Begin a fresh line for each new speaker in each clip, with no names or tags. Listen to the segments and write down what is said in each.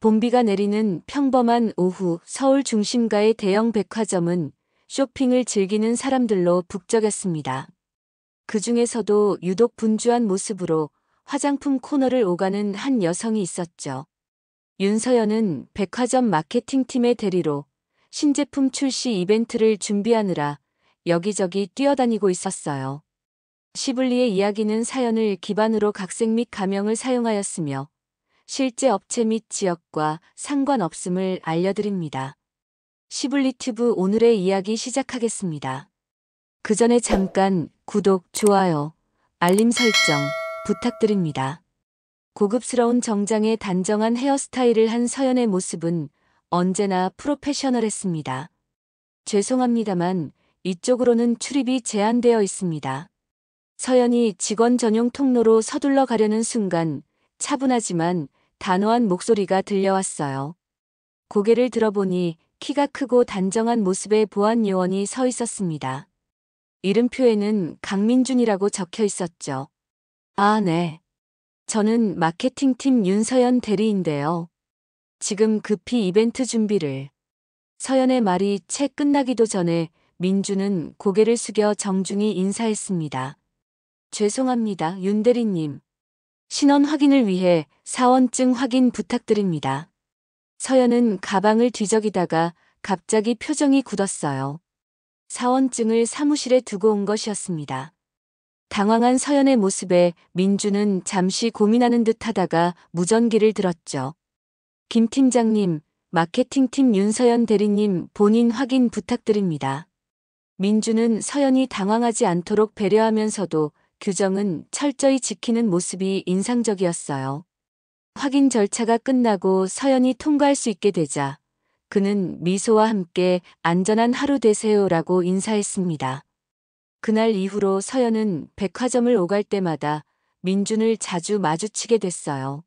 봄비가 내리는 평범한 오후 서울 중심가의 대형 백화점은 쇼핑을 즐기는 사람들로 북적였습니다. 그 중에서도 유독 분주한 모습으로 화장품 코너를 오가는 한 여성이 있었죠. 윤서연은 백화점 마케팅팀의 대리로 신제품 출시 이벤트를 준비하느라 여기저기 뛰어다니고 있었어요. 시블리의 이야기는 사연을 기반으로 각색 및 가명을 사용하였으며 실제 업체 및 지역과 상관없음을 알려드립니다. 시블리튜브 오늘의 이야기 시작하겠습니다. 그 전에 잠깐 구독, 좋아요, 알림 설정 부탁드립니다. 고급스러운 정장에 단정한 헤어스타일을 한 서연의 모습은 언제나 프로페셔널했습니다. 죄송합니다만 이쪽으로는 출입이 제한되어 있습니다. 서연이 직원 전용 통로로 서둘러 가려는 순간 차분하지만 단호한 목소리가 들려왔어요. 고개를 들어보니 키가 크고 단정한 모습의 보안 요원이 서 있었습니다. 이름표에는 강민준이라고 적혀 있었죠. 아, 네. 저는 마케팅팀 윤서연 대리인데요. 지금 급히 이벤트 준비를. 서연의 말이 채 끝나기도 전에 민준은 고개를 숙여 정중히 인사했습니다. 죄송합니다, 윤 대리님. 신원 확인을 위해 사원증 확인 부탁드립니다. 서연은 가방을 뒤적이다가 갑자기 표정이 굳었어요. 사원증을 사무실에 두고 온 것이었습니다. 당황한 서연의 모습에 민주는 잠시 고민하는 듯 하다가 무전기를 들었죠. 김 팀장님, 마케팅팀 윤서연 대리님 본인 확인 부탁드립니다. 민주는 서연이 당황하지 않도록 배려하면서도 규정은 철저히 지키는 모습이 인상적이었어요. 확인 절차가 끝나고 서연이 통과할 수 있게 되자 그는 미소와 함께 안전한 하루 되세요라고 인사했습니다. 그날 이후로 서연은 백화점을 오갈 때마다 민준을 자주 마주치게 됐어요.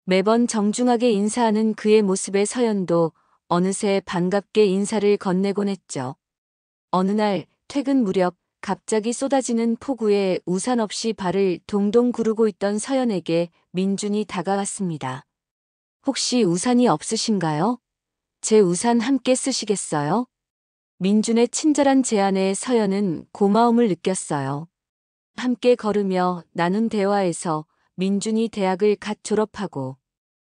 매번 정중하게 인사하는 그의 모습에 서연도 어느새 반갑게 인사를 건네곤 했죠. 어느 날 퇴근 무렵 갑자기 쏟아지는 폭우에 우산 없이 발을 동동 구르고 있던 서연에게 민준이 다가왔습니다. 혹시 우산이 없으신가요? 제 우산 함께 쓰시겠어요? 민준의 친절한 제안에 서연은 고마움을 느꼈어요. 함께 걸으며 나눈 대화에서 민준이 대학을 갓 졸업하고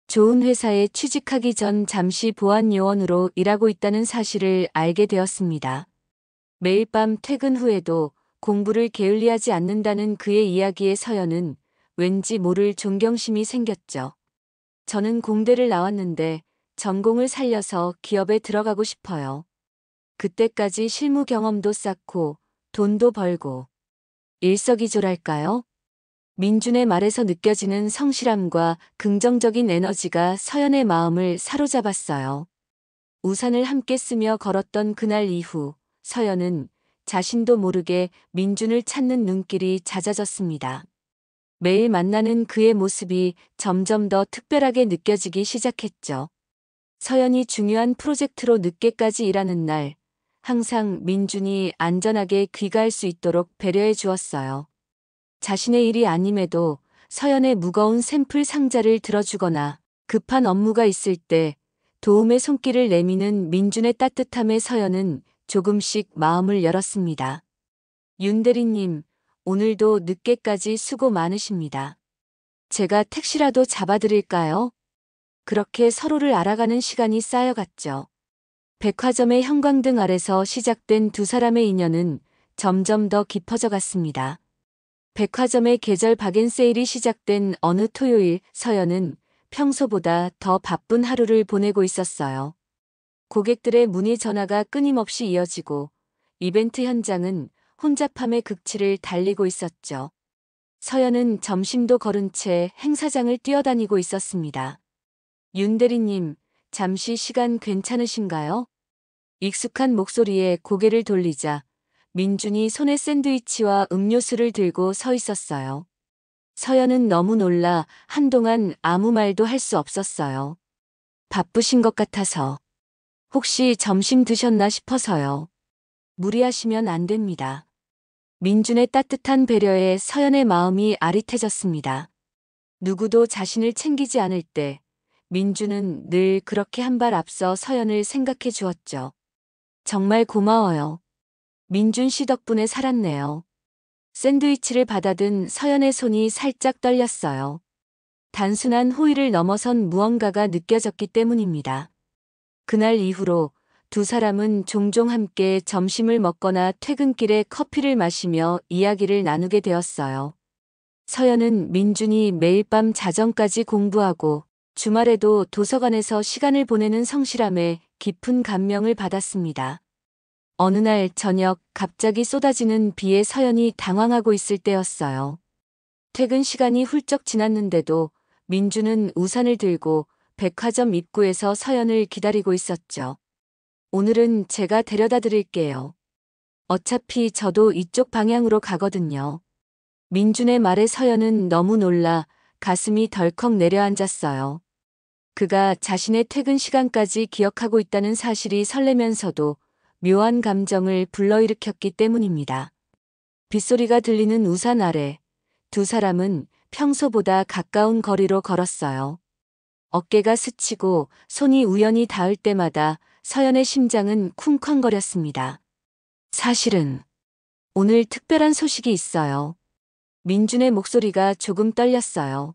좋은 회사에 취직하기 전 잠시 보안 요원으로 일하고 있다는 사실을 알게 되었습니다. 매일 밤 퇴근 후에도 공부를 게을리하지 않는다는 그의 이야기에 서연은 왠지 모를 존경심이 생겼죠. 저는 공대를 나왔는데 전공을 살려서 기업에 들어가고 싶어요. 그때까지 실무 경험도 쌓고 돈도 벌고 일석이조랄까요? 민준의 말에서 느껴지는 성실함과 긍정적인 에너지가 서연의 마음을 사로잡았어요. 우산을 함께 쓰며 걸었던 그날 이후 서연은 자신도 모르게 민준을 찾는 눈길이 잦아졌습니다. 매일 만나는 그의 모습이 점점 더 특별하게 느껴지기 시작했죠. 서연이 중요한 프로젝트로 늦게까지 일하는 날, 항상 민준이 안전하게 귀가할 수 있도록 배려해 주었어요. 자신의 일이 아님에도 서연의 무거운 샘플 상자를 들어주거나 급한 업무가 있을 때 도움의 손길을 내미는 민준의 따뜻함에 서연은 조금씩 마음을 열었습니다. 윤 대리님, 오늘도 늦게까지 수고 많으십니다. 제가 택시라도 잡아드릴까요? 그렇게 서로를 알아가는 시간이 쌓여갔죠. 백화점의 형광등 아래서 시작된 두 사람의 인연은 점점 더 깊어져 갔습니다. 백화점의 계절 박앤 세일이 시작된 어느 토요일 서연은 평소보다 더 바쁜 하루를 보내고 있었어요. 고객들의 문의 전화가 끊임없이 이어지고 이벤트 현장은 혼잡함의 극치를 달리고 있었죠. 서연은 점심도 거른 채 행사장을 뛰어다니고 있었습니다. 윤 대리님, 잠시 시간 괜찮으신가요? 익숙한 목소리에 고개를 돌리자 민준이 손에 샌드위치와 음료수를 들고 서 있었어요. 서연은 너무 놀라 한동안 아무 말도 할 수 없었어요. 바쁘신 것 같아서. 혹시 점심 드셨나 싶어서요. 무리하시면 안 됩니다. 민준의 따뜻한 배려에 서연의 마음이 아릿해졌습니다. 누구도 자신을 챙기지 않을 때 민주는 늘 그렇게 한 발 앞서 서연을 생각해 주었죠. 정말 고마워요. 민준 씨 덕분에 살았네요. 샌드위치를 받아든 서연의 손이 살짝 떨렸어요. 단순한 호의를 넘어선 무언가가 느껴졌기 때문입니다. 그날 이후로 두 사람은 종종 함께 점심을 먹거나 퇴근길에 커피를 마시며 이야기를 나누게 되었어요. 서연은 민준이 매일 밤 자정까지 공부하고 주말에도 도서관에서 시간을 보내는 성실함에 깊은 감명을 받았습니다. 어느 날 저녁 갑자기 쏟아지는 비에 서연이 당황하고 있을 때였어요. 퇴근 시간이 훌쩍 지났는데도 민준은 우산을 들고 백화점 입구에서 서연을 기다리고 있었죠. 오늘은 제가 데려다 드릴게요. 어차피 저도 이쪽 방향으로 가거든요. 민준의 말에 서연은 너무 놀라 가슴이 덜컥 내려앉았어요. 그가 자신의 퇴근 시간까지 기억하고 있다는 사실이 설레면서도 묘한 감정을 불러일으켰기 때문입니다. 빗소리가 들리는 우산 아래 두 사람은 평소보다 가까운 거리로 걸었어요. 어깨가 스치고 손이 우연히 닿을 때마다 서연의 심장은 쿵쾅거렸습니다. 사실은 오늘 특별한 소식이 있어요. 민준의 목소리가 조금 떨렸어요.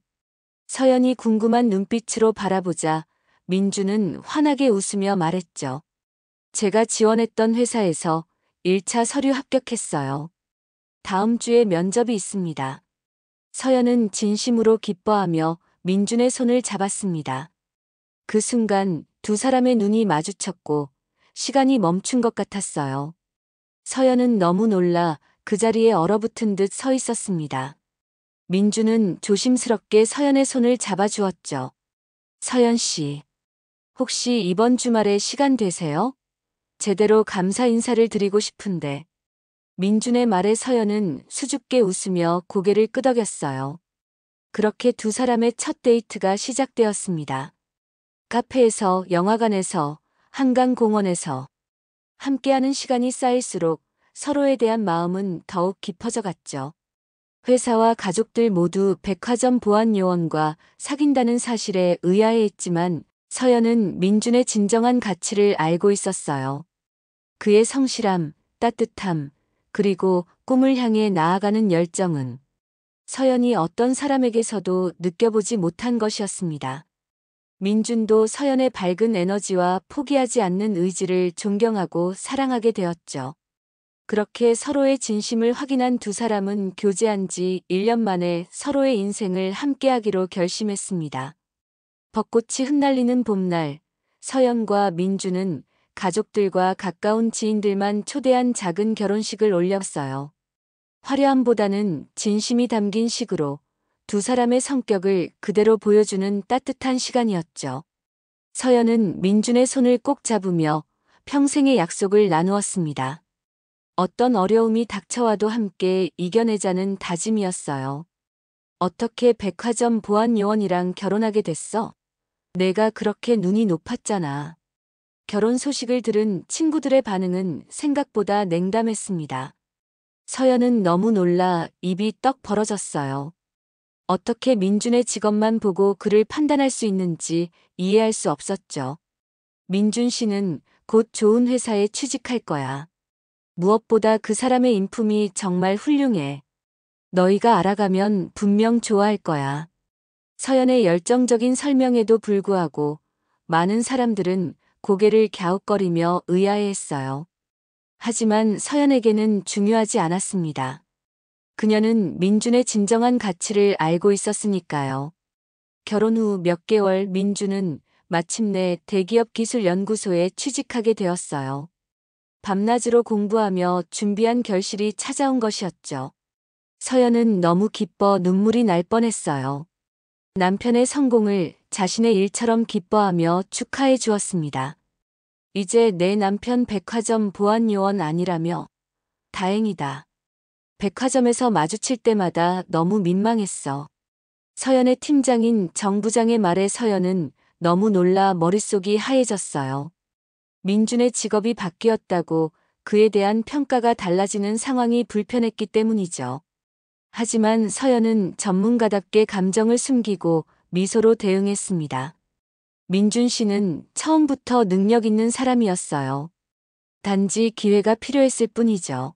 서연이 궁금한 눈빛으로 바라보자 민준은 환하게 웃으며 말했죠. 제가 지원했던 회사에서 1차 서류 합격했어요. 다음 주에 면접이 있습니다. 서연은 진심으로 기뻐하며 민준의 손을 잡았습니다. 그 순간 두 사람의 눈이 마주쳤고 시간이 멈춘 것 같았어요. 서연은 너무 놀라 그 자리에 얼어붙은 듯 서 있었습니다. 민준은 조심스럽게 서연의 손을 잡아주었죠. 서연 씨, 혹시 이번 주말에 시간 되세요? 제대로 감사 인사를 드리고 싶은데. 민준의 말에 서연은 수줍게 웃으며 고개를 끄덕였어요. 그렇게 두 사람의 첫 데이트가 시작되었습니다. 카페에서, 영화관에서, 한강공원에서 함께하는 시간이 쌓일수록 서로에 대한 마음은 더욱 깊어져 갔죠. 회사와 가족들 모두 백화점 보안 요원과 사귄다는 사실에 의아해했지만 서연은 민준의 진정한 가치를 알고 있었어요. 그의 성실함, 따뜻함, 그리고 꿈을 향해 나아가는 열정은 서연이 어떤 사람에게서도 느껴보지 못한 것이었습니다. 민준도 서연의 밝은 에너지와 포기하지 않는 의지를 존경하고 사랑하게 되었죠. 그렇게 서로의 진심을 확인한 두 사람은 교제한 지 1년 만에 서로의 인생을 함께하기로 결심했습니다. 벚꽃이 흩날리는 봄날, 서연과 민준은 가족들과 가까운 지인들만 초대한 작은 결혼식을 올렸어요. 화려함보다는 진심이 담긴 식으로 두 사람의 성격을 그대로 보여주는 따뜻한 시간이었죠. 서연은 민준의 손을 꼭 잡으며 평생의 약속을 나누었습니다. 어떤 어려움이 닥쳐와도 함께 이겨내자는 다짐이었어요. 어떻게 백화점 보안 요원이랑 결혼하게 됐어? 내가 그렇게 눈이 높았잖아. 결혼 소식을 들은 친구들의 반응은 생각보다 냉담했습니다. 서연은 너무 놀라 입이 떡 벌어졌어요. 어떻게 민준의 직업만 보고 그를 판단할 수 있는지 이해할 수 없었죠. 민준 씨는 곧 좋은 회사에 취직할 거야. 무엇보다 그 사람의 인품이 정말 훌륭해. 너희가 알아가면 분명 좋아할 거야. 서연의 열정적인 설명에도 불구하고 많은 사람들은 고개를 갸웃거리며 의아해했어요. 하지만 서연에게는 중요하지 않았습니다. 그녀는 민준의 진정한 가치를 알고 있었으니까요. 결혼 후 몇 개월 민준은 마침내 대기업 기술연구소에 취직하게 되었어요. 밤낮으로 공부하며 준비한 결실이 찾아온 것이었죠. 서연은 너무 기뻐 눈물이 날 뻔했어요. 남편의 성공을 자신의 일처럼 기뻐하며 축하해 주었습니다. 이제 내 남편 백화점 보안 요원 아니라며? 다행이다. 백화점에서 마주칠 때마다 너무 민망했어. 서연의 팀장인 정 부장의 말에 서연은 너무 놀라 머릿속이 하얘졌어요. 민준의 직업이 바뀌었다고 그에 대한 평가가 달라지는 상황이 불편했기 때문이죠. 하지만 서연은 전문가답게 감정을 숨기고 미소로 대응했습니다. 민준 씨는 처음부터 능력 있는 사람이었어요. 단지 기회가 필요했을 뿐이죠.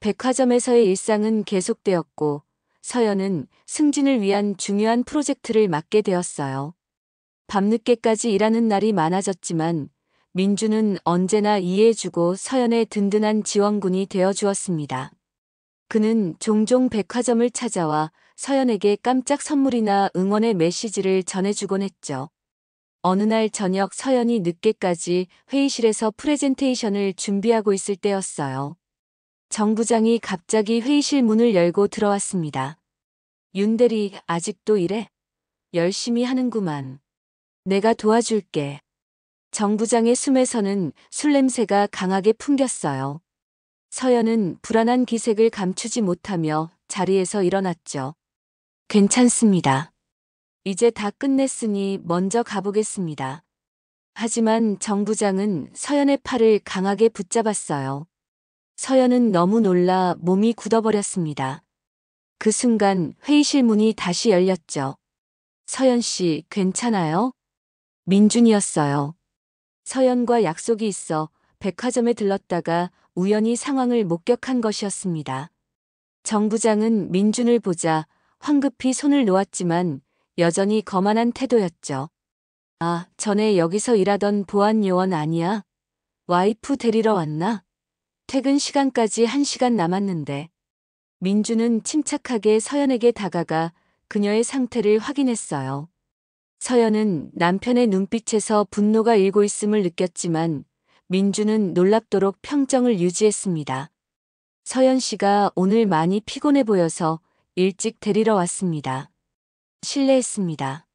백화점에서의 일상은 계속되었고 서연은 승진을 위한 중요한 프로젝트를 맡게 되었어요. 밤늦게까지 일하는 날이 많아졌지만 민주는 언제나 이해해주고 서연의 든든한 지원군이 되어주었습니다. 그는 종종 백화점을 찾아와 서연에게 깜짝 선물이나 응원의 메시지를 전해주곤 했죠. 어느 날 저녁 서연이 늦게까지 회의실에서 프레젠테이션을 준비하고 있을 때였어요. 정 부장이 갑자기 회의실 문을 열고 들어왔습니다. 윤 대리 아직도 이래? 열심히 하는구만. 내가 도와줄게. 정 부장의 숨에서는 술 냄새가 강하게 풍겼어요. 서연은 불안한 기색을 감추지 못하며 자리에서 일어났죠. 괜찮습니다. 이제 다 끝냈으니 먼저 가보겠습니다. 하지만 정 부장은 서연의 팔을 강하게 붙잡았어요. 서연은 너무 놀라 몸이 굳어버렸습니다. 그 순간 회의실 문이 다시 열렸죠. 서연 씨, 괜찮아요? 민준이었어요. 서연과 약속이 있어 백화점에 들렀다가 우연히 상황을 목격한 것이었습니다. 정 부장은 민준을 보자 황급히 손을 놓았지만 여전히 거만한 태도였죠. 아, 전에 여기서 일하던 보안 요원 아니야? 와이프 데리러 왔나? 퇴근 시간까지 1시간 남았는데. 민준은 침착하게 서연에게 다가가 그녀의 상태를 확인했어요. 서연은 남편의 눈빛에서 분노가 일고 있음을 느꼈지만 민준은 놀랍도록 평정을 유지했습니다. 서연 씨가 오늘 많이 피곤해 보여서 일찍 데리러 왔습니다. 실례했습니다.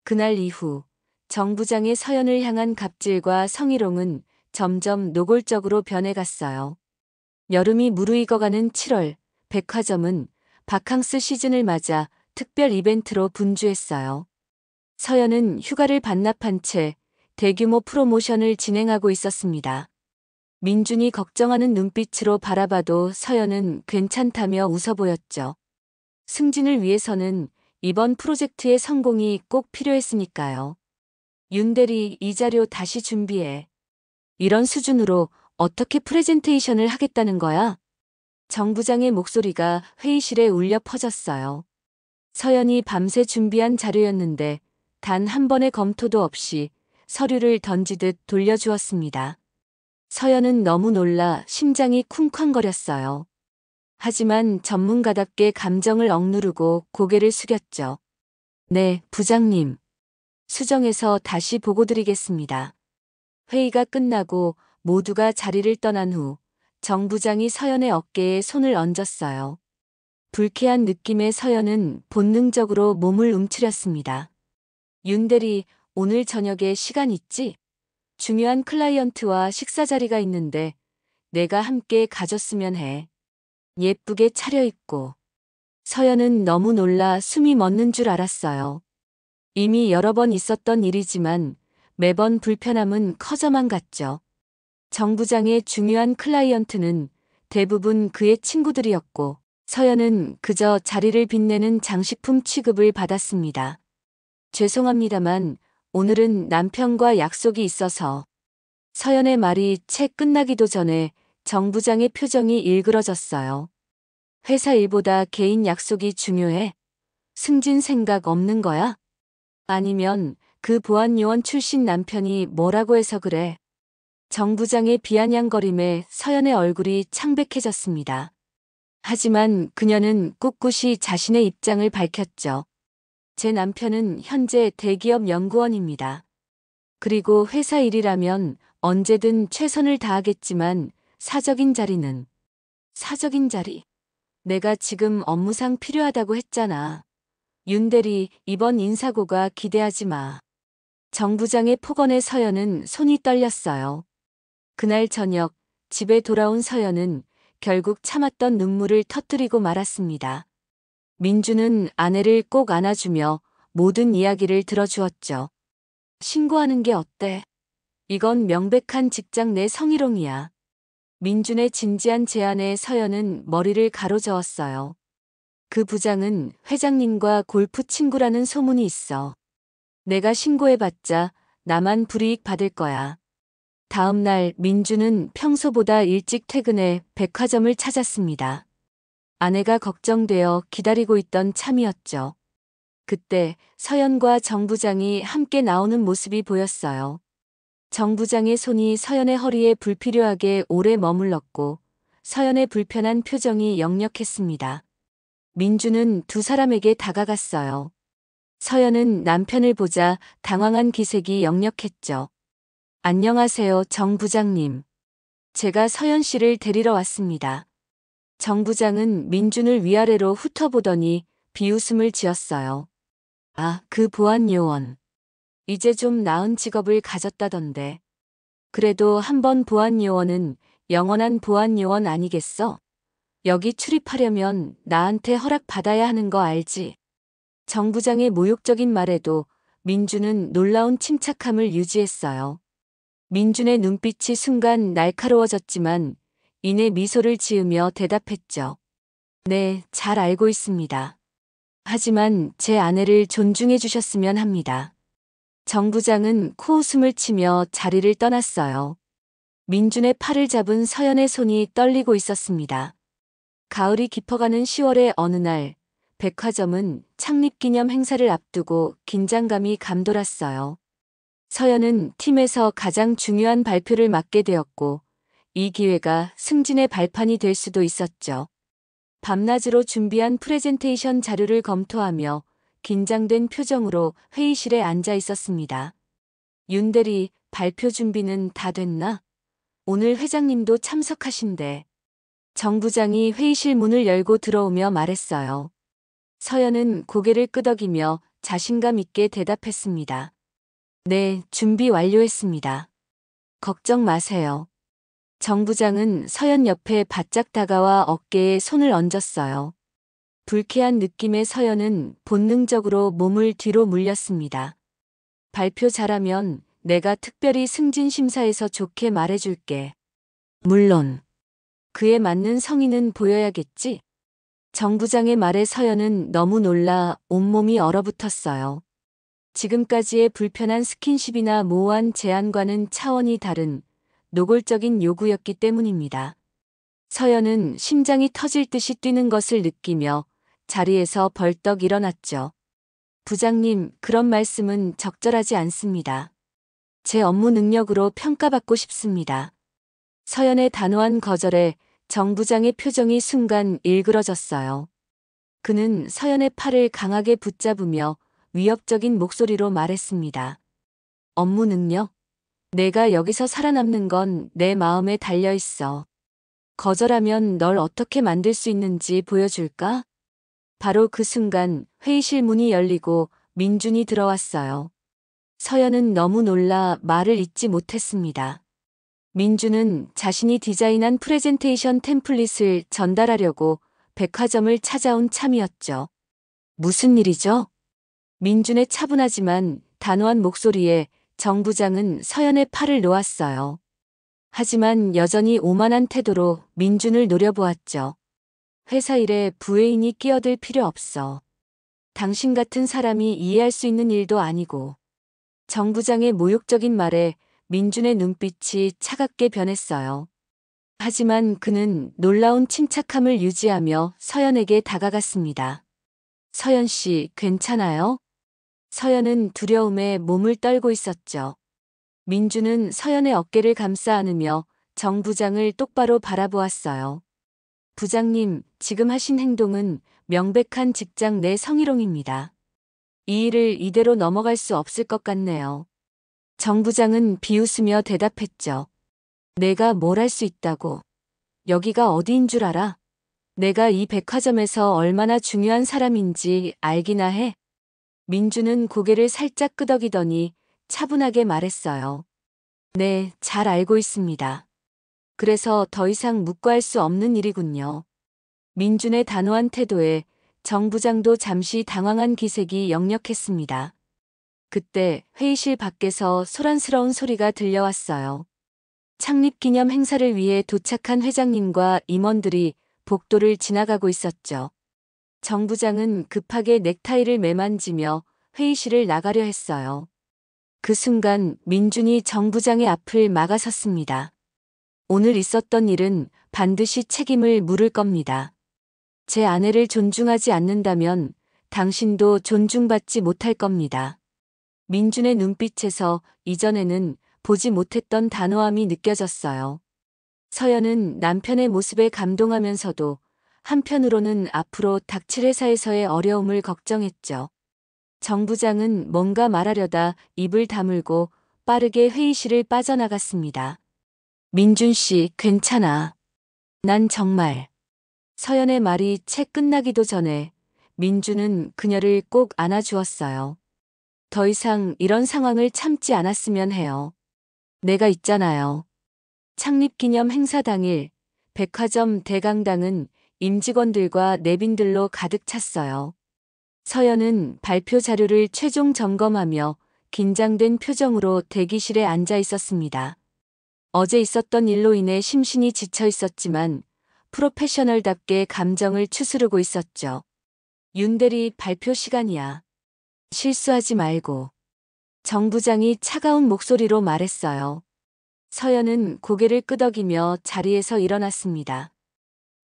그날 이후 정 부장의 서연을 향한 갑질과 성희롱은 점점 노골적으로 변해갔어요. 여름이 무르익어가는 7월, 백화점은 바캉스 시즌을 맞아 특별 이벤트로 분주했어요. 서연은 휴가를 반납한 채 대규모 프로모션을 진행하고 있었습니다. 민준이 걱정하는 눈빛으로 바라봐도 서연은 괜찮다며 웃어 보였죠. 승진을 위해서는 이번 프로젝트의 성공이 꼭 필요했으니까요. 윤 대리, 이 자료 다시 준비해. 이런 수준으로 어떻게 프레젠테이션을 하겠다는 거야? 정 부장의 목소리가 회의실에 울려 퍼졌어요. 서연이 밤새 준비한 자료였는데 단 한 번의 검토도 없이 서류를 던지듯 돌려주었습니다. 서연은 너무 놀라 심장이 쿵쾅거렸어요. 하지만 전문가답게 감정을 억누르고 고개를 숙였죠. 네, 부장님. 수정해서 다시 보고드리겠습니다. 회의가 끝나고 모두가 자리를 떠난 후 정 부장이 서연의 어깨에 손을 얹었어요. 불쾌한 느낌의 서연은 본능적으로 몸을 움츠렸습니다. 윤 대리, 오늘 저녁에 시간 있지? 중요한 클라이언트와 식사 자리가 있는데 내가 함께 가줬으면 해. 예쁘게 차려입고. 서연은 너무 놀라 숨이 멎는 줄 알았어요. 이미 여러 번 있었던 일이지만 매번 불편함은 커져만 갔죠. 정 부장의 중요한 클라이언트는 대부분 그의 친구들이었고 서연은 그저 자리를 빛내는 장식품 취급을 받았습니다. 죄송합니다만 오늘은 남편과 약속이 있어서. 서연의 말이 채 끝나기도 전에 정 부장의 표정이 일그러졌어요. 회사 일보다 개인 약속이 중요해? 승진 생각 없는 거야? 아니면 그 보안요원 출신 남편이 뭐라고 해서 그래? 정 부장의 비아냥거림에 서연의 얼굴이 창백해졌습니다. 하지만 그녀는 꿋꿋이 자신의 입장을 밝혔죠. 제 남편은 현재 대기업 연구원입니다. 그리고 회사 일이라면 언제든 최선을 다하겠지만 사적인 자리는. 사적인 자리. 내가 지금 업무상 필요하다고 했잖아. 윤 대리, 이번 인사고가 기대하지 마. 정 부장의 폭언에 서연은 손이 떨렸어요. 그날 저녁 집에 돌아온 서연은 결국 참았던 눈물을 터뜨리고 말았습니다. 민주는 아내를 꼭 안아주며 모든 이야기를 들어주었죠. 신고하는 게 어때? 이건 명백한 직장 내 성희롱이야. 민준의 진지한 제안에 서연은 머리를 가로저었어요. 그 부장은 회장님과 골프 친구라는 소문이 있어. 내가 신고해봤자 나만 불이익 받을 거야. 다음 날 민주는 평소보다 일찍 퇴근해 백화점을 찾았습니다. 아내가 걱정되어 기다리고 있던 참이었죠. 그때 서연과 정 부장이 함께 나오는 모습이 보였어요. 정 부장의 손이 서연의 허리에 불필요하게 오래 머물렀고 서연의 불편한 표정이 역력했습니다. 민주는 두 사람에게 다가갔어요. 서연은 남편을 보자 당황한 기색이 역력했죠. 안녕하세요, 정 부장님. 제가 서연 씨를 데리러 왔습니다. 정 부장은 민준을 위아래로 훑어보더니 비웃음을 지었어요. 아, 그 보안 요원. 이제 좀 나은 직업을 가졌다던데. 그래도 한번 보안 요원은 영원한 보안 요원 아니겠어? 여기 출입하려면 나한테 허락 받아야 하는 거 알지? 정 부장의 모욕적인 말에도 민준은 놀라운 침착함을 유지했어요. 민준의 눈빛이 순간 날카로워졌지만 이내 미소를 지으며 대답했죠. 네, 잘 알고 있습니다. 하지만 제 아내를 존중해 주셨으면 합니다. 정 부장은 코웃음을 치며 자리를 떠났어요. 민준의 팔을 잡은 서연의 손이 떨리고 있었습니다. 가을이 깊어가는 10월의 어느 날, 백화점은 창립기념 행사를 앞두고 긴장감이 감돌았어요. 서연은 팀에서 가장 중요한 발표를 맡게 되었고, 이 기회가 승진의 발판이 될 수도 있었죠. 밤낮으로 준비한 프레젠테이션 자료를 검토하며 긴장된 표정으로 회의실에 앉아 있었습니다. 윤대리, 발표 준비는 다 됐나? 오늘 회장님도 참석하신대. 정 부장이 회의실 문을 열고 들어오며 말했어요. 서연은 고개를 끄덕이며 자신감 있게 대답했습니다. 네, 준비 완료했습니다. 걱정 마세요. 정 부장은 서연 옆에 바짝 다가와 어깨에 손을 얹었어요. 불쾌한 느낌의 서연은 본능적으로 몸을 뒤로 물렸습니다. 발표 잘하면 내가 특별히 승진 심사에서 좋게 말해줄게. 물론 그에 맞는 성의는 보여야겠지? 정 부장의 말에 서연은 너무 놀라 온몸이 얼어붙었어요. 지금까지의 불편한 스킨십이나 모호한 제안과는 차원이 다른 노골적인 요구였기 때문입니다. 서연은 심장이 터질 듯이 뛰는 것을 느끼며 자리에서 벌떡 일어났죠. 부장님, 그런 말씀은 적절하지 않습니다. 제 업무 능력으로 평가받고 싶습니다. 서연의 단호한 거절에 정 부장의 표정이 순간 일그러졌어요. 그는 서연의 팔을 강하게 붙잡으며 위협적인 목소리로 말했습니다. 업무 능력? 내가 여기서 살아남는 건 내 마음에 달려 있어. 거절하면 널 어떻게 만들 수 있는지 보여줄까? 바로 그 순간 회의실 문이 열리고 민준이 들어왔어요. 서연은 너무 놀라 말을 잇지 못했습니다. 민준은 자신이 디자인한 프레젠테이션 템플릿을 전달하려고 백화점을 찾아온 참이었죠. 무슨 일이죠? 민준의 차분하지만 단호한 목소리에 정 부장은 서연의 팔을 놓았어요. 하지만 여전히 오만한 태도로 민준을 노려보았죠. 회사 일에 부회인이 끼어들 필요 없어. 당신 같은 사람이 이해할 수 있는 일도 아니고. 정 부장의 모욕적인 말에 민준의 눈빛이 차갑게 변했어요. 하지만 그는 놀라운 침착함을 유지하며 서연에게 다가갔습니다. 서연 씨, 괜찮아요? 서연은 두려움에 몸을 떨고 있었죠. 민준은 서연의 어깨를 감싸 안으며 정 부장을 똑바로 바라보았어요. 부장님, 지금 하신 행동은 명백한 직장 내 성희롱입니다. 이 일을 이대로 넘어갈 수 없을 것 같네요. 정 부장은 비웃으며 대답했죠. 내가 뭘 할 수 있다고. 여기가 어디인 줄 알아? 내가 이 백화점에서 얼마나 중요한 사람인지 알기나 해. 민주는 고개를 살짝 끄덕이더니 차분하게 말했어요. 네, 잘 알고 있습니다. 그래서 더 이상 묵과할 수 없는 일이군요. 민준의 단호한 태도에 정 부장도 잠시 당황한 기색이 역력했습니다. 그때 회의실 밖에서 소란스러운 소리가 들려왔어요. 창립기념 행사를 위해 도착한 회장님과 임원들이 복도를 지나가고 있었죠. 정 부장은 급하게 넥타이를 매만지며 회의실을 나가려 했어요. 그 순간 민준이 정 부장의 앞을 막아섰습니다. 오늘 있었던 일은 반드시 책임을 물을 겁니다. 제 아내를 존중하지 않는다면 당신도 존중받지 못할 겁니다. 민준의 눈빛에서 이전에는 보지 못했던 단호함이 느껴졌어요. 서연은 남편의 모습에 감동하면서도 한편으로는 앞으로 닥칠 회사에서의 어려움을 걱정했죠. 정 부장은 뭔가 말하려다 입을 다물고 빠르게 회의실을 빠져나갔습니다. 민준 씨, 괜찮아. 난 정말. 서연의 말이 채 끝나기도 전에 민준은 그녀를 꼭 안아주었어요. 더 이상 이런 상황을 참지 않았으면 해요. 내가 있잖아요. 창립기념 행사 당일 백화점 대강당은 임직원들과 내빈들로 가득 찼어요. 서연은 발표 자료를 최종 점검하며 긴장된 표정으로 대기실에 앉아 있었습니다. 어제 있었던 일로 인해 심신이 지쳐 있었지만 프로페셔널답게 감정을 추스르고 있었죠. 윤대리 발표 시간이야. 실수하지 말고. 정 부장이 차가운 목소리로 말했어요. 서연은 고개를 끄덕이며 자리에서 일어났습니다.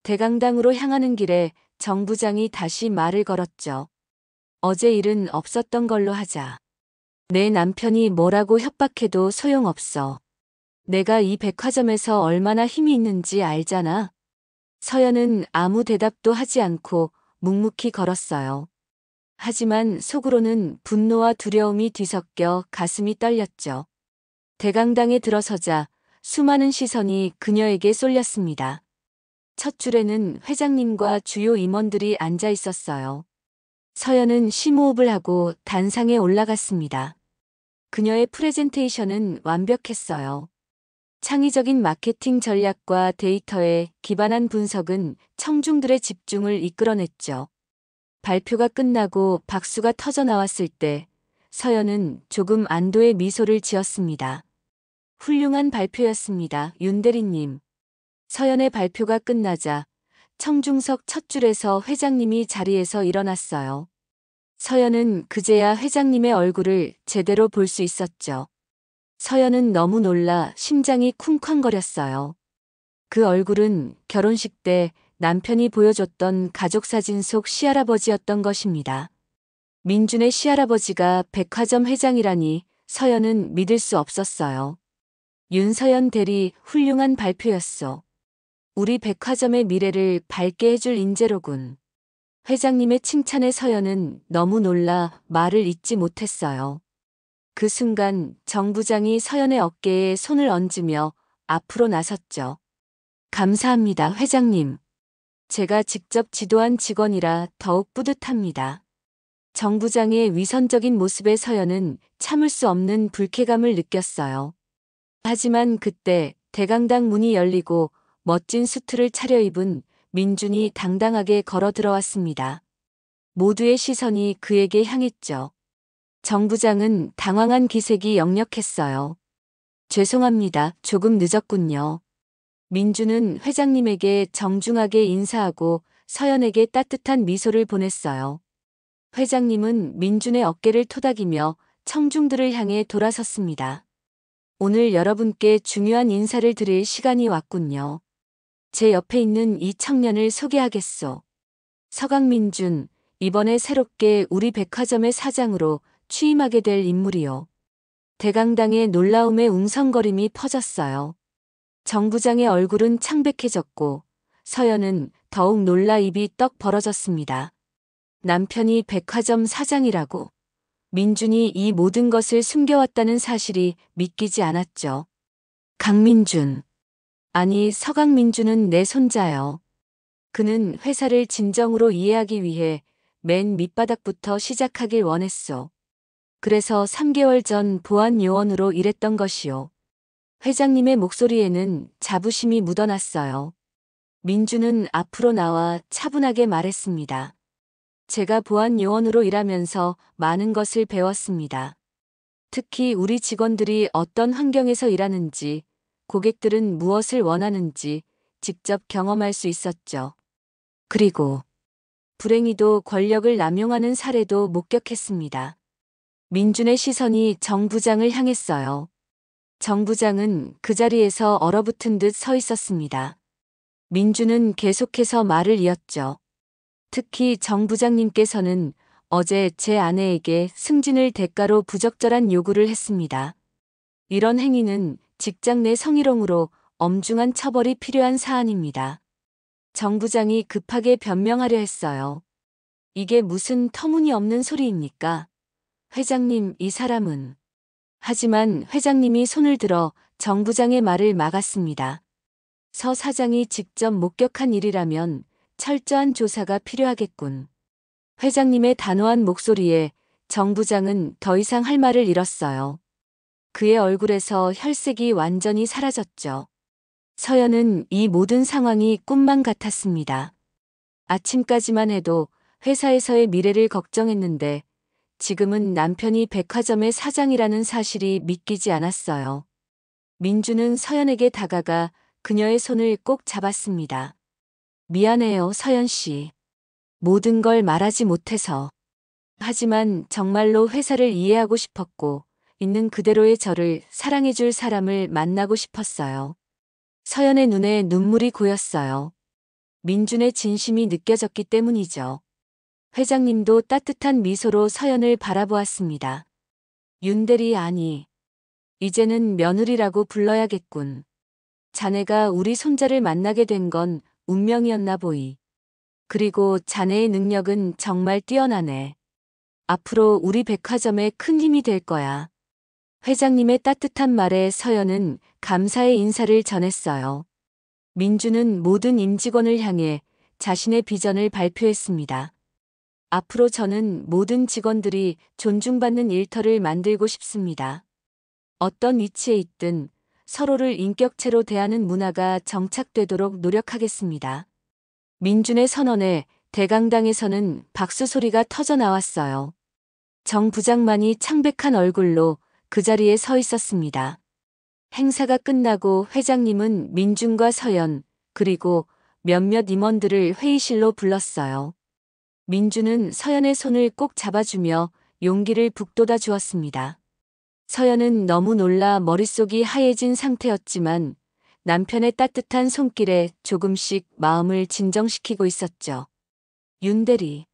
대강당으로 향하는 길에 정 부장이 다시 말을 걸었죠. 어제 일은 없었던 걸로 하자. 내 남편이 뭐라고 협박해도 소용없어. 내가 이 백화점에서 얼마나 힘이 있는지 알잖아. 서연은 아무 대답도 하지 않고 묵묵히 걸었어요. 하지만 속으로는 분노와 두려움이 뒤섞여 가슴이 떨렸죠. 대강당에 들어서자 수많은 시선이 그녀에게 쏠렸습니다. 첫 줄에는 회장님과 주요 임원들이 앉아 있었어요. 서연은 심호흡을 하고 단상에 올라갔습니다. 그녀의 프레젠테이션은 완벽했어요. 창의적인 마케팅 전략과 데이터에 기반한 분석은 청중들의 집중을 이끌어냈죠. 발표가 끝나고 박수가 터져 나왔을 때 서연은 조금 안도의 미소를 지었습니다. 훌륭한 발표였습니다, 윤 대리님. 서연의 발표가 끝나자 청중석 첫 줄에서 회장님이 자리에서 일어났어요. 서연은 그제야 회장님의 얼굴을 제대로 볼 수 있었죠. 서연은 너무 놀라 심장이 쿵쾅거렸어요. 그 얼굴은 결혼식 때 남편이 보여줬던 가족사진 속 시할아버지였던 것입니다. 민준의 시할아버지가 백화점 회장이라니 서연은 믿을 수 없었어요. 윤서연 대리, 훌륭한 발표였소. 우리 백화점의 미래를 밝게 해줄 인재로군. 회장님의 칭찬에 서연은 너무 놀라 말을 잇지 못했어요. 그 순간 정 부장이 서연의 어깨에 손을 얹으며 앞으로 나섰죠. 감사합니다, 회장님. 제가 직접 지도한 직원이라 더욱 뿌듯합니다. 정 부장의 위선적인 모습에 서연은 참을 수 없는 불쾌감을 느꼈어요. 하지만 그때 대강당 문이 열리고 멋진 수트를 차려입은 민준이 당당하게 걸어 들어왔습니다. 모두의 시선이 그에게 향했죠. 정 부장은 당황한 기색이 역력했어요. 죄송합니다. 조금 늦었군요. 민준은 회장님에게 정중하게 인사하고 서연에게 따뜻한 미소를 보냈어요. 회장님은 민준의 어깨를 토닥이며 청중들을 향해 돌아섰습니다. 오늘 여러분께 중요한 인사를 드릴 시간이 왔군요. 제 옆에 있는 이 청년을 소개하겠소. 서강민준, 이번에 새롭게 우리 백화점의 사장으로 취임하게 될 인물이요. 대강당의 놀라움의 웅성거림이 퍼졌어요. 정 부장의 얼굴은 창백해졌고 서연은 더욱 놀라 입이 떡 벌어졌습니다. 남편이 백화점 사장이라고. 민준이 이 모든 것을 숨겨왔다는 사실이 믿기지 않았죠. 강민준. 아니, 서강민준은 내 손자요. 그는 회사를 진정으로 이해하기 위해 맨 밑바닥부터 시작하길 원했소. 그래서 3개월 전 보안 요원으로 일했던 것이요. 회장님의 목소리에는 자부심이 묻어났어요. 민준은 앞으로 나와 차분하게 말했습니다. 제가 보안 요원으로 일하면서 많은 것을 배웠습니다. 특히 우리 직원들이 어떤 환경에서 일하는지, 고객들은 무엇을 원하는지 직접 경험할 수 있었죠. 그리고 불행히도 권력을 남용하는 사례도 목격했습니다. 민준의 시선이 정 부장을 향했어요. 정 부장은 그 자리에서 얼어붙은 듯 서 있었습니다. 민준은 계속해서 말을 이었죠. 특히 정 부장님께서는 어제 제 아내에게 승진을 대가로 부적절한 요구를 했습니다. 이런 행위는 직장 내 성희롱으로 엄중한 처벌이 필요한 사안입니다. 정 부장이 급하게 변명하려 했어요. 이게 무슨 터무니없는 소리입니까? 회장님, 이 사람은. 하지만 회장님이 손을 들어 정 부장의 말을 막았습니다. 서 사장이 직접 목격한 일이라면 철저한 조사가 필요하겠군. 회장님의 단호한 목소리에 정 부장은 더 이상 할 말을 잃었어요. 그의 얼굴에서 혈색이 완전히 사라졌죠. 서연은 이 모든 상황이 꿈만 같았습니다. 아침까지만 해도 회사에서의 미래를 걱정했는데 지금은 남편이 백화점의 사장이라는 사실이 믿기지 않았어요. 민주는 서연에게 다가가 그녀의 손을 꼭 잡았습니다. 미안해요, 서연 씨. 모든 걸 말하지 못해서. 하지만 정말로 회사를 이해하고 싶었고 있는 그대로의 저를 사랑해줄 사람을 만나고 싶었어요. 서연의 눈에 눈물이 고였어요. 민준의 진심이 느껴졌기 때문이죠. 회장님도 따뜻한 미소로 서연을 바라보았습니다. 윤대리 아니. 이제는 며느리라고 불러야겠군. 자네가 우리 손자를 만나게 된 건 운명이었나 보이. 그리고 자네의 능력은 정말 뛰어나네. 앞으로 우리 백화점에 큰 힘이 될 거야. 회장님의 따뜻한 말에 서연은 감사의 인사를 전했어요. 민주는 모든 임직원을 향해 자신의 비전을 발표했습니다. 앞으로 저는 모든 직원들이 존중받는 일터를 만들고 싶습니다. 어떤 위치에 있든 서로를 인격체로 대하는 문화가 정착되도록 노력하겠습니다. 민준의 선언에 대강당에서는 박수 소리가 터져 나왔어요. 정 부장만이 창백한 얼굴로 그 자리에 서 있었습니다. 행사가 끝나고 회장님은 민준과 서연, 그리고 몇몇 임원들을 회의실로 불렀어요. 민준은 서연의 손을 꼭 잡아주며 용기를 북돋아 주었습니다. 서연은 너무 놀라 머릿속이 하얘진 상태였지만 남편의 따뜻한 손길에 조금씩 마음을 진정시키고 있었죠. 윤대리.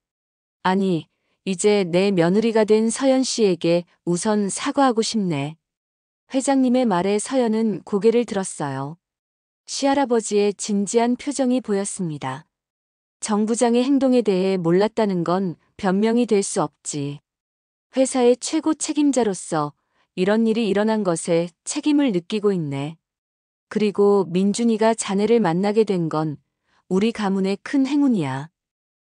아니, 이제 내 며느리가 된 서연 씨에게 우선 사과하고 싶네. 회장님의 말에 서연은 고개를 들었어요. 시할아버지의 진지한 표정이 보였습니다. 정 부장의 행동에 대해 몰랐다는 건 변명이 될 수 없지. 회사의 최고 책임자로서 이런 일이 일어난 것에 책임을 느끼고 있네. 그리고 민준이가 자네를 만나게 된 건 우리 가문의 큰 행운이야.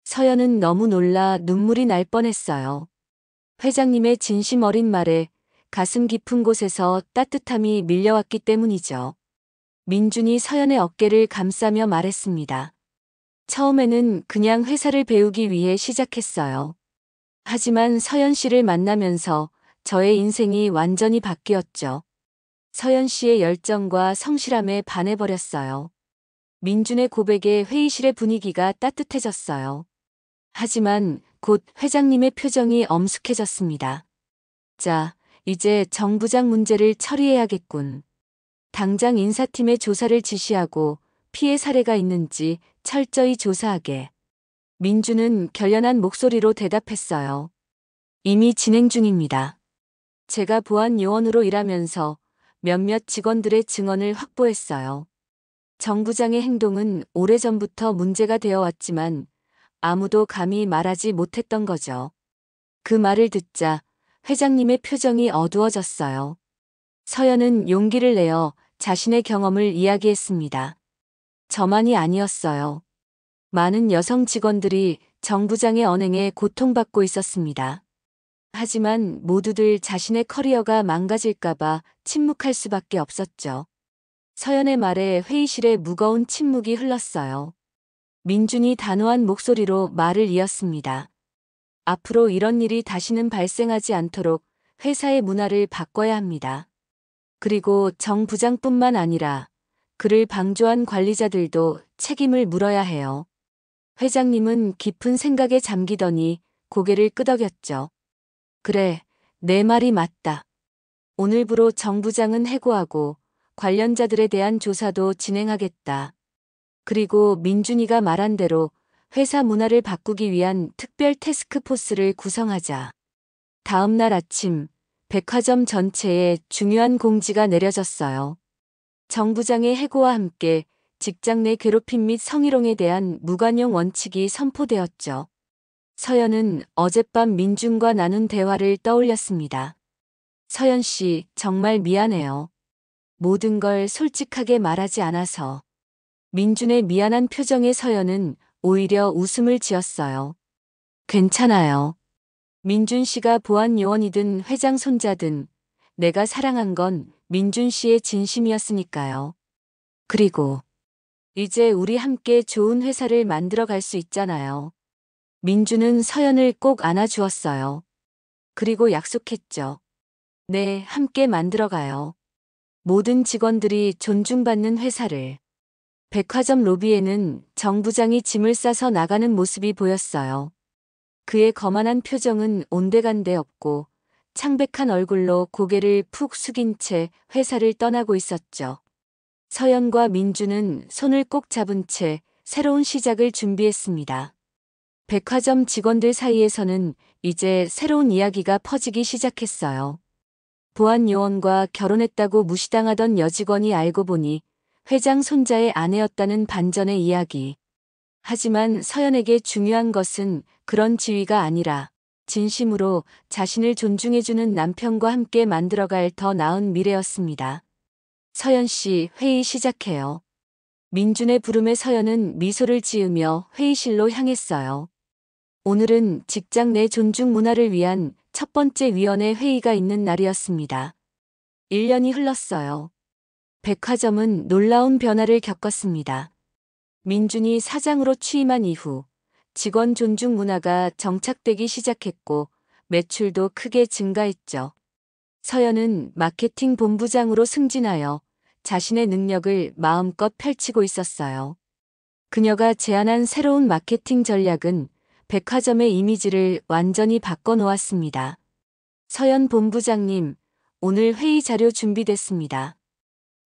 서연은 너무 놀라 눈물이 날 뻔했어요. 회장님의 진심 어린 말에 가슴 깊은 곳에서 따뜻함이 밀려왔기 때문이죠. 민준이 서연의 어깨를 감싸며 말했습니다. 처음에는 그냥 회사를 배우기 위해 시작했어요. 하지만 서연 씨를 만나면서 저의 인생이 완전히 바뀌었죠. 서연 씨의 열정과 성실함에 반해버렸어요. 민준의 고백에 회의실의 분위기가 따뜻해졌어요. 하지만 곧 회장님의 표정이 엄숙해졌습니다. 자, 이제 정 부장 문제를 처리해야겠군. 당장 인사팀에 조사를 지시하고 피해 사례가 있는지 철저히 조사하게. 민주는 결연한 목소리로 대답했어요. 이미 진행 중입니다. 제가 보안 요원으로 일하면서 몇몇 직원들의 증언을 확보했어요. 정 부장의 행동은 오래전부터 문제가 되어 왔지만 아무도 감히 말하지 못했던 거죠. 그 말을 듣자 회장님의 표정이 어두워졌어요. 서연은 용기를 내어 자신의 경험을 이야기했습니다. 저만이 아니었어요. 많은 여성 직원들이 정 부장의 언행에 고통받고 있었습니다. 하지만 모두들 자신의 커리어가 망가질까봐 침묵할 수밖에 없었죠. 서연의 말에 회의실에 무거운 침묵이 흘렀어요. 민준이 단호한 목소리로 말을 이었습니다. 앞으로 이런 일이 다시는 발생하지 않도록 회사의 문화를 바꿔야 합니다. 그리고 정 부장뿐만 아니라 그를 방조한 관리자들도 책임을 물어야 해요. 회장님은 깊은 생각에 잠기더니 고개를 끄덕였죠. 그래, 내 말이 맞다. 오늘부로 정 부장은 해고하고 관련자들에 대한 조사도 진행하겠다. 그리고 민준이가 말한 대로 회사 문화를 바꾸기 위한 특별 태스크포스를 구성하자. 다음 날 아침, 백화점 전체에 중요한 공지가 내려졌어요. 정 부장의 해고와 함께 직장 내 괴롭힘 및 성희롱에 대한 무관용 원칙이 선포되었죠. 서연은 어젯밤 민준과 나눈 대화를 떠올렸습니다. 서연 씨, 정말 미안해요. 모든 걸 솔직하게 말하지 않아서. 민준의 미안한 표정에 서연은 오히려 웃음을 지었어요. 괜찮아요. 민준 씨가 보안 요원이든 회장 손자든 내가 사랑한 건 민준 씨의 진심이었으니까요. 그리고 이제 우리 함께 좋은 회사를 만들어 갈 수 있잖아요. 민준은 서연을 꼭 안아주었어요. 그리고 약속했죠. 네, 함께 만들어 가요. 모든 직원들이 존중받는 회사를. 백화점 로비에는 정 부장이 짐을 싸서 나가는 모습이 보였어요. 그의 거만한 표정은 온데간데 없고 창백한 얼굴로 고개를 푹 숙인 채 회사를 떠나고 있었죠. 서연과 민주는 손을 꼭 잡은 채 새로운 시작을 준비했습니다. 백화점 직원들 사이에서는 이제 새로운 이야기가 퍼지기 시작했어요. 보안 요원과 결혼했다고 무시당하던 여직원이 알고 보니 회장 손자의 아내였다는 반전의 이야기. 하지만 서연에게 중요한 것은 그런 지위가 아니라 진심으로 자신을 존중해주는 남편과 함께 만들어갈 더 나은 미래였습니다. 서연 씨, 회의 시작해요. 민준의 부름에 서연은 미소를 지으며 회의실로 향했어요. 오늘은 직장 내 존중 문화를 위한 첫 번째 위원회 회의가 있는 날이었습니다. 1년이 흘렀어요. 백화점은 놀라운 변화를 겪었습니다. 민준이 사장으로 취임한 이후 직원 존중 문화가 정착되기 시작했고 매출도 크게 증가했죠. 서연은 마케팅 본부장으로 승진하여 자신의 능력을 마음껏 펼치고 있었어요. 그녀가 제안한 새로운 마케팅 전략은 백화점의 이미지를 완전히 바꿔놓았습니다. 서연 본부장님, 오늘 회의 자료 준비됐습니다.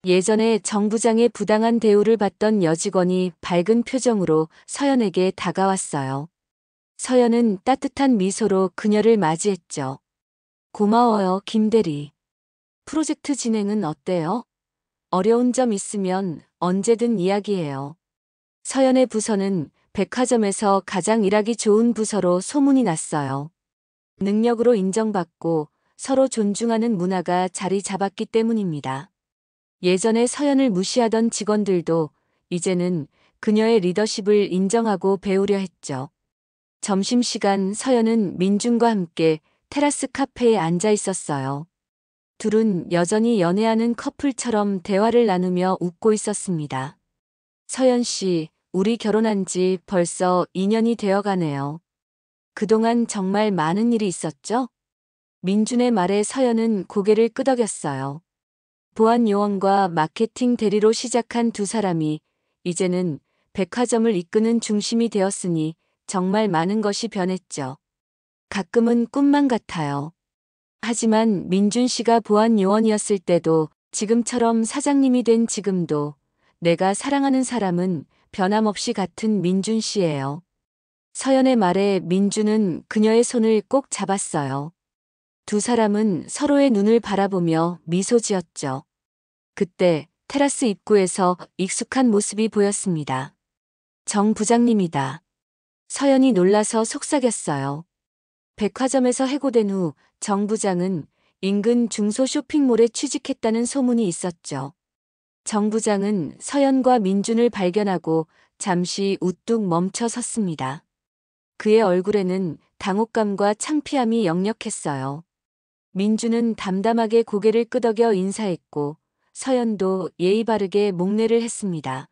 예전에 정 부장의 부당한 대우를 받던 여직원이 밝은 표정으로 서연에게 다가왔어요. 서연은 따뜻한 미소로 그녀를 맞이했죠. 고마워요, 김대리. 프로젝트 진행은 어때요? 어려운 점 있으면 언제든 이야기해요. 서연의 부서는 백화점에서 가장 일하기 좋은 부서로 소문이 났어요. 능력으로 인정받고 서로 존중하는 문화가 자리 잡았기 때문입니다. 예전에 서연을 무시하던 직원들도 이제는 그녀의 리더십을 인정하고 배우려 했죠. 점심시간 서연은 민준과 함께 테라스 카페에 앉아 있었어요. 둘은 여전히 연애하는 커플처럼 대화를 나누며 웃고 있었습니다. 서연 씨, 우리 결혼한 지 벌써 2년이 되어 가네요. 그동안 정말 많은 일이 있었죠? 민준의 말에 서연은 고개를 끄덕였어요. 보안 요원과 마케팅 대리로 시작한 두 사람이 이제는 백화점을 이끄는 중심이 되었으니 정말 많은 것이 변했죠. 가끔은 꿈만 같아요. 하지만 민준 씨가 보안 요원이었을 때도 지금처럼 사장님이 된 지금도 내가 사랑하는 사람은 변함없이 같은 민준 씨예요. 서연의 말에 민준은 그녀의 손을 꼭 잡았어요. 두 사람은 서로의 눈을 바라보며 미소 지었죠. 그때 테라스 입구에서 익숙한 모습이 보였습니다. 정 부장님이다. 서연이 놀라서 속삭였어요. 백화점에서 해고된 후 정 부장은 인근 중소 쇼핑몰에 취직했다는 소문이 있었죠. 정 부장은 서연과 민준을 발견하고 잠시 우뚝 멈춰 섰습니다. 그의 얼굴에는 당혹감과 창피함이 역력했어요. 민준은 담담하게 고개를 끄덕여 인사했고 서연도 예의 바르게 목례를 했습니다.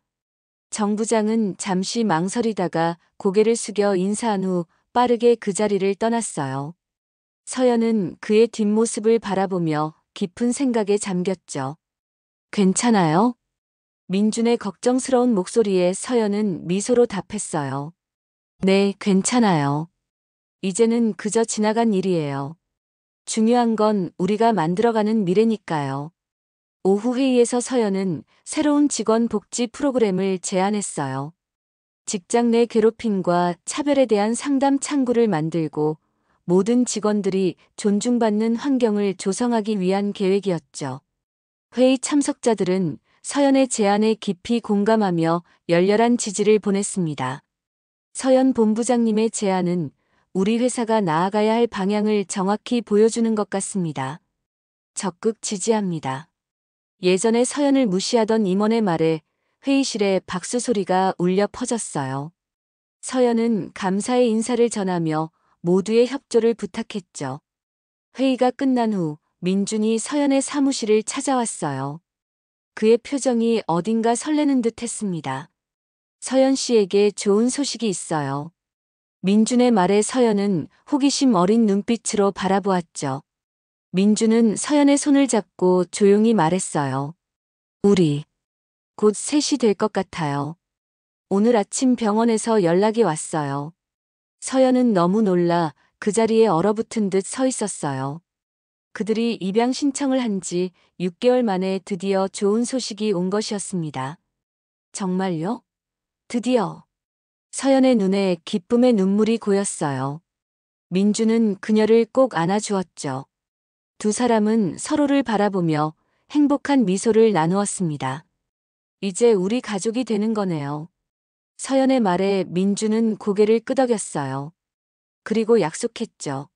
정 부장은 잠시 망설이다가 고개를 숙여 인사한 후 빠르게 그 자리를 떠났어요. 서연은 그의 뒷모습을 바라보며 깊은 생각에 잠겼죠. 괜찮아요? 민준의 걱정스러운 목소리에 서연은 미소로 답했어요. 네, 괜찮아요. 이제는 그저 지나간 일이에요. 중요한 건 우리가 만들어가는 미래니까요. 오후 회의에서 서연은 새로운 직원 복지 프로그램을 제안했어요. 직장 내 괴롭힘과 차별에 대한 상담 창구를 만들고 모든 직원들이 존중받는 환경을 조성하기 위한 계획이었죠. 회의 참석자들은 서연의 제안에 깊이 공감하며 열렬한 지지를 보냈습니다. 서연 본부장님의 제안은 우리 회사가 나아가야 할 방향을 정확히 보여주는 것 같습니다. 적극 지지합니다. 예전에 서연을 무시하던 임원의 말에 회의실에 박수 소리가 울려 퍼졌어요. 서연은 감사의 인사를 전하며 모두의 협조를 부탁했죠. 회의가 끝난 후 민준이 서연의 사무실을 찾아왔어요. 그의 표정이 어딘가 설레는 듯 했습니다. 서연 씨에게 좋은 소식이 있어요. 민준의 말에 서연은 호기심 어린 눈빛으로 바라보았죠. 민준은 서연의 손을 잡고 조용히 말했어요. 우리 곧 셋이 될 것 같아요. 오늘 아침 병원에서 연락이 왔어요. 서연은 너무 놀라 그 자리에 얼어붙은 듯 서 있었어요. 그들이 입양 신청을 한 지 6개월 만에 드디어 좋은 소식이 온 것이었습니다. 정말요? 드디어. 서연의 눈에 기쁨의 눈물이 고였어요. 민주는 그녀를 꼭 안아주었죠. 두 사람은 서로를 바라보며 행복한 미소를 나누었습니다. 이제 우리 가족이 되는 거네요. 서연의 말에 민주는 고개를 끄덕였어요. 그리고 약속했죠.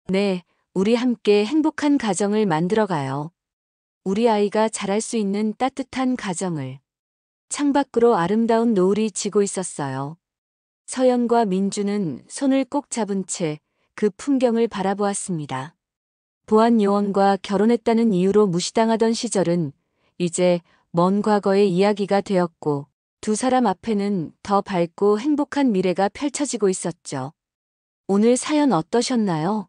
네, 우리 함께 행복한 가정을 만들어가요. 우리 아이가 자랄 수 있는 따뜻한 가정을. 창밖으로 아름다운 노을이 지고 있었어요. 서연과 민주는 손을 꼭 잡은 채 그 풍경을 바라보았습니다. 보안 요원과 결혼했다는 이유로 무시당하던 시절은 이제 먼 과거의 이야기가 되었고 두 사람 앞에는 더 밝고 행복한 미래가 펼쳐지고 있었죠. 오늘 사연 어떠셨나요?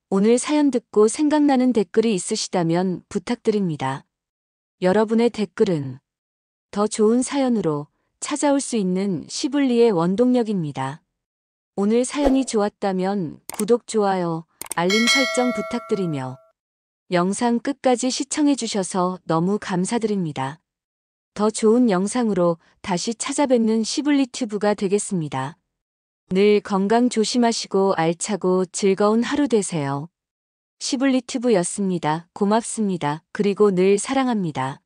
오늘 사연 듣고 생각나는 댓글이 있으시다면 부탁드립니다. 여러분의 댓글은 더 좋은 사연으로 찾아올 수 있는 시블리의 원동력입니다. 오늘 사연이 좋았다면 구독, 좋아요, 알림 설정 부탁드리며 영상 끝까지 시청해주셔서 너무 감사드립니다. 더 좋은 영상으로 다시 찾아뵙는 시블리튜브가 되겠습니다. 늘 건강 조심하시고 알차고 즐거운 하루 되세요. 시블리튜브였습니다. 고맙습니다. 그리고 늘 사랑합니다.